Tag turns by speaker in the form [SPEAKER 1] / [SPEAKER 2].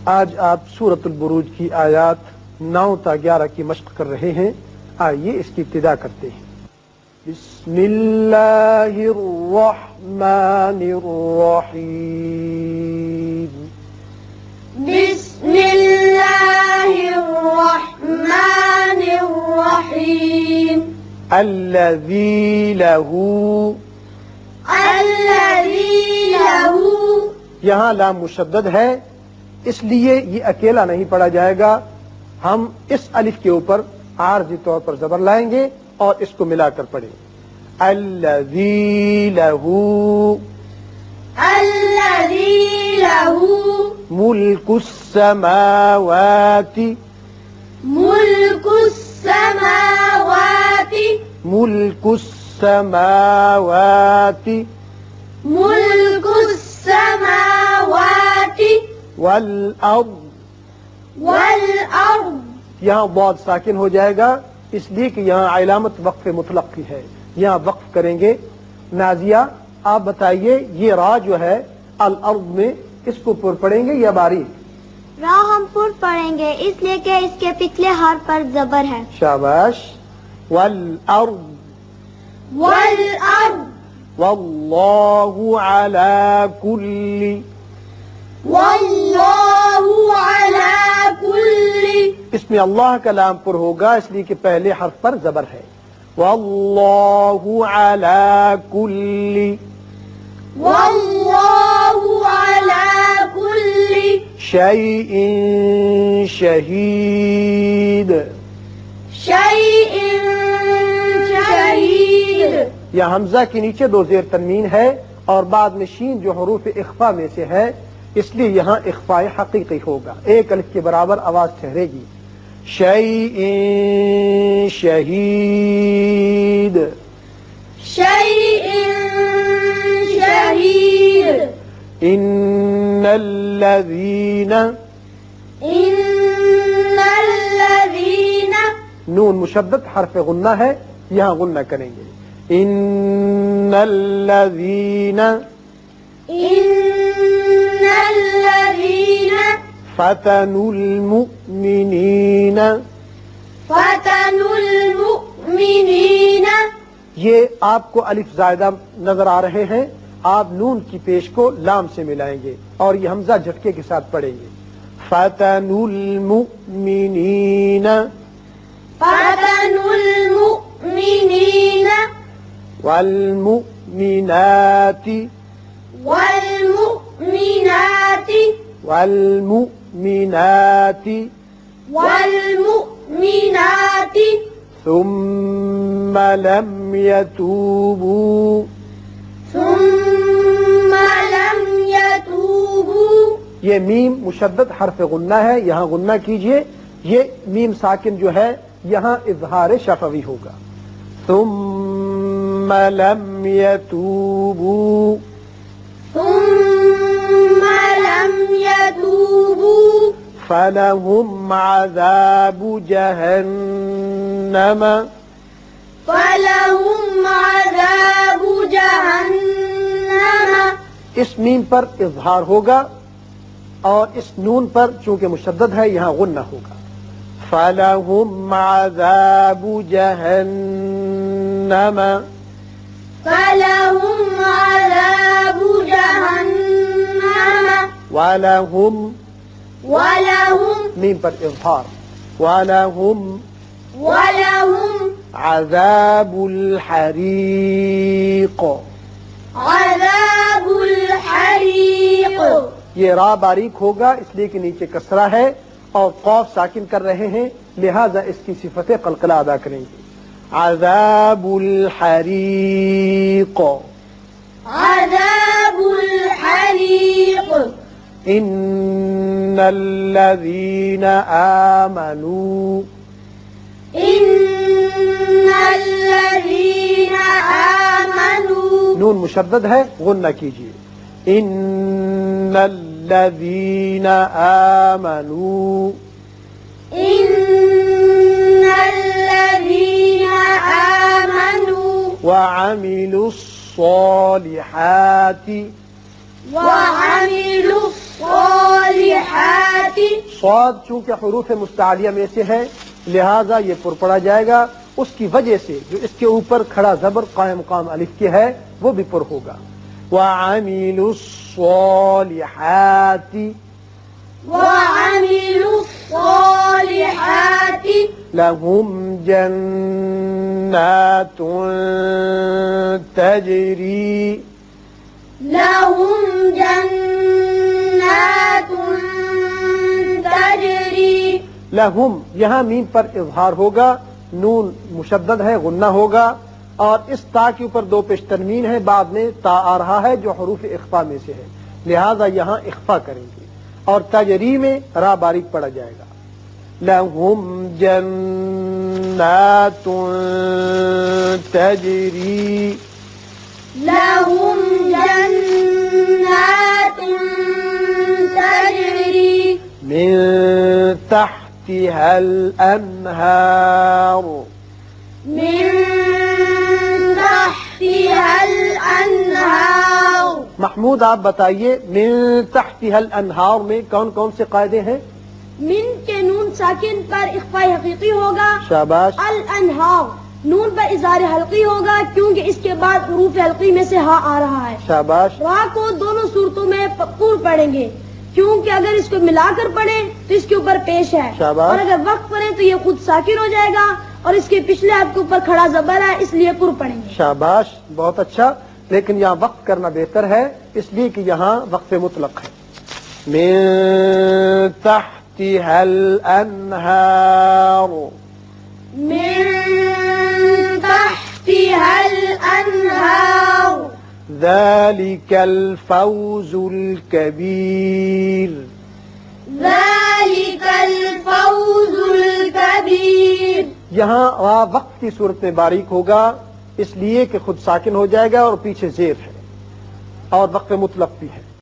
[SPEAKER 1] آج آپ سورۃ البروج کی آیات 9 تا 11 کی مشق کر رہے ہیں. آئیے اس کی ابتدا کرتے ہیں. بسم اللہ الرحمن الرحیم.
[SPEAKER 2] بسم اللہ الرحمن الرحیم.
[SPEAKER 1] الذی لہ.
[SPEAKER 2] الذی لہ.
[SPEAKER 1] یہاں لام مشدد ہے اس لیے یہ اکیلا نہیں پڑھا جائے گا. ہم اس الف کے اوپر عارضی طور پر زبر لائیں گے اور اس کو ملا کر پڑھیں. الذی لہ.
[SPEAKER 2] الذی لہ.
[SPEAKER 1] ملک السماوات.
[SPEAKER 2] ملک السماوات.
[SPEAKER 1] ملک السماوات.
[SPEAKER 2] ملک السماوات.
[SPEAKER 1] والارض.
[SPEAKER 2] والارض.
[SPEAKER 1] یہاں ضاد ساکن ہو جائے گا اس لیے کہ یہاں علامت وقف مطلق کی ہے. یہاں وقف کریں گے. نازیہ آپ بتائیے یہ را جو ہے الارض میں اس کو پر پڑھیں گے یا باریک؟
[SPEAKER 3] را ہم پر پڑھیں گے اس لیے کہ اس کے پچھلے حرف پر زبر ہے.
[SPEAKER 1] شاباش. والارض.
[SPEAKER 2] والارض.
[SPEAKER 1] واللہ علی کل.
[SPEAKER 2] واللہ علی کل.
[SPEAKER 1] اس میں اللہ کا لام پر ہوگا اس لیے کہ پہلے حرف پر زبر ہے. واللہ علی کل.
[SPEAKER 2] واللہ علی کل
[SPEAKER 1] شیء شہید.
[SPEAKER 2] شیء شہید.
[SPEAKER 1] یہ حمزہ کے نیچے 2 زیر تنوین ہے اور بعد میں شین جو حروف اخفا میں سے ہے اس لیے یہاں اخفاء حقیقی ہوگا. ایک الف کے برابر آواز ٹھہرے گی. شیء شہید.
[SPEAKER 2] شیء شہید.
[SPEAKER 1] ان الذین.
[SPEAKER 2] ان الذین.
[SPEAKER 1] نون مشدد حرف غنہ ہے یہاں غنہ کریں گے. ان الذین.
[SPEAKER 2] ان الذین.
[SPEAKER 1] فتنوا المؤمنین.
[SPEAKER 2] فتنوا المؤمنین.
[SPEAKER 1] یہ آپ کو الف زائدہ نظر آ رہے ہیں. آپ نون کی پیش کو لام سے ملائیں گے اور یہ حمزہ جھٹکے کے ساتھ پڑھیں گے. فتنوا المؤمنین.
[SPEAKER 2] فتنوا المؤمنین.
[SPEAKER 1] والمؤمنات.
[SPEAKER 2] والمؤمنات.
[SPEAKER 1] والمؤمنات.
[SPEAKER 2] والمؤمنات.
[SPEAKER 1] ثم لم يتوبوا.
[SPEAKER 2] ثم لم يتوبوا.
[SPEAKER 1] یہ میم مشدد حرف غنہ ہے یہاں غنہ کیجئے. یہ میم ساکن جو ہے یہاں اظہار شفوی ہوگا. ثم لم يتوبوا.
[SPEAKER 2] ثم لم يتوبوا.
[SPEAKER 1] فلهم عذاب جہنم.
[SPEAKER 2] فلهم عذاب جہنم.
[SPEAKER 1] اس میم پر اظہار ہوگا اور اس نون پر چونکہ مشدد ہے یہاں غنہ ہوگا. فلهم عذاب جہنم.
[SPEAKER 2] فلهم عذاب جہنم.
[SPEAKER 1] ولهم.
[SPEAKER 2] ولهم.
[SPEAKER 1] میم پر اظہار. ولهم.
[SPEAKER 2] ولهم.
[SPEAKER 1] عذاب الحریق.
[SPEAKER 2] عذاب الحریق.
[SPEAKER 1] یہ را باریک ہوگا اس لیے کہ نیچے کسرہ ہے اور قوف ساکن کر رہے ہیں لہذا اس کی صفت قلقلہ ادا کریں گے. عذاب الحریق.
[SPEAKER 2] عذاب الحریق.
[SPEAKER 1] ان الذین آمنوا.
[SPEAKER 2] ان الذین آمنوا.
[SPEAKER 1] نون مشدد ہے غنہ کیجئے. ان الذین آمنوا.
[SPEAKER 2] ان الذین آمنوا.
[SPEAKER 1] وعملوا الصالحات.
[SPEAKER 2] وعملوا الصالحات.
[SPEAKER 1] صاد چونکہ حروف مستعلیہ میں سے ہے لہذا یہ پر پڑا جائے گا، اس کی وجہ سے جو اس کے اوپر کھڑا زبر قائم مقام الف کے ہے وہ بھی پر ہوگا۔ وَعَمِلُوا الصَّالِحَاتِ
[SPEAKER 2] وعملوا الصالحات
[SPEAKER 1] لَهُمْ جَنَّاتٌ تَجْرِي
[SPEAKER 2] لهم جنات تجری
[SPEAKER 1] لہم، یہاں میم پر اظہار ہوگا، نون مشدد ہے غنہ ہوگا، اور اس تا کے اوپر دو پیش تنوین ہے، بعد میں تا آ رہا ہے جو حروف اخفا میں سے ہے، لہذا یہاں اخفا کریں گے اور تجری میں را باریک پڑا جائے گا۔ لہم جنات تجری
[SPEAKER 2] لهم جنات تجری
[SPEAKER 1] من تحتها الأنهار
[SPEAKER 2] من تحتها الأنهار
[SPEAKER 1] محمود آپ بتائیے من تحتها الانہار میں کون کون سے قاعدے ہیں؟
[SPEAKER 3] من کے نون ساکن پر اخفاء حقیقی ہوگا،
[SPEAKER 1] شاباش،
[SPEAKER 3] الانہار نون پر اظہار حلقی ہوگا کیونکہ اس کے بعد حروف حلقی میں سے ہا آ رہا ہے۔
[SPEAKER 1] شاباش،
[SPEAKER 3] را کو دونوں صورتوں میں پور پڑھیں گے کیونکہ اگر اس کو ملا کر پڑھیں تو اس کے اوپر پیش ہے،
[SPEAKER 1] شاباش،
[SPEAKER 3] اور اگر وقت پڑھیں تو یہ خود ساکن ہو جائے گا اور اس کے پچھلے آپ کے اوپر کھڑا زبر ہے اس لیے پر پڑھیں گے۔
[SPEAKER 1] شاباش، بہت اچھا، لیکن یہاں وقف کرنا بہتر ہے اس لیے کہ یہاں وقف مطلق ہے۔ من تحتها الانہار
[SPEAKER 2] من تحتها الأنهار
[SPEAKER 1] ذلك الفوز الكبير
[SPEAKER 2] ذلك الفوز الكبير
[SPEAKER 1] یہاں را وقت کی صورت میں باریک ہوگا اس لیے کہ خود ساکن ہو جائے گا اور پیچھے زیر ہے اور وقف مطلق بھی ہے۔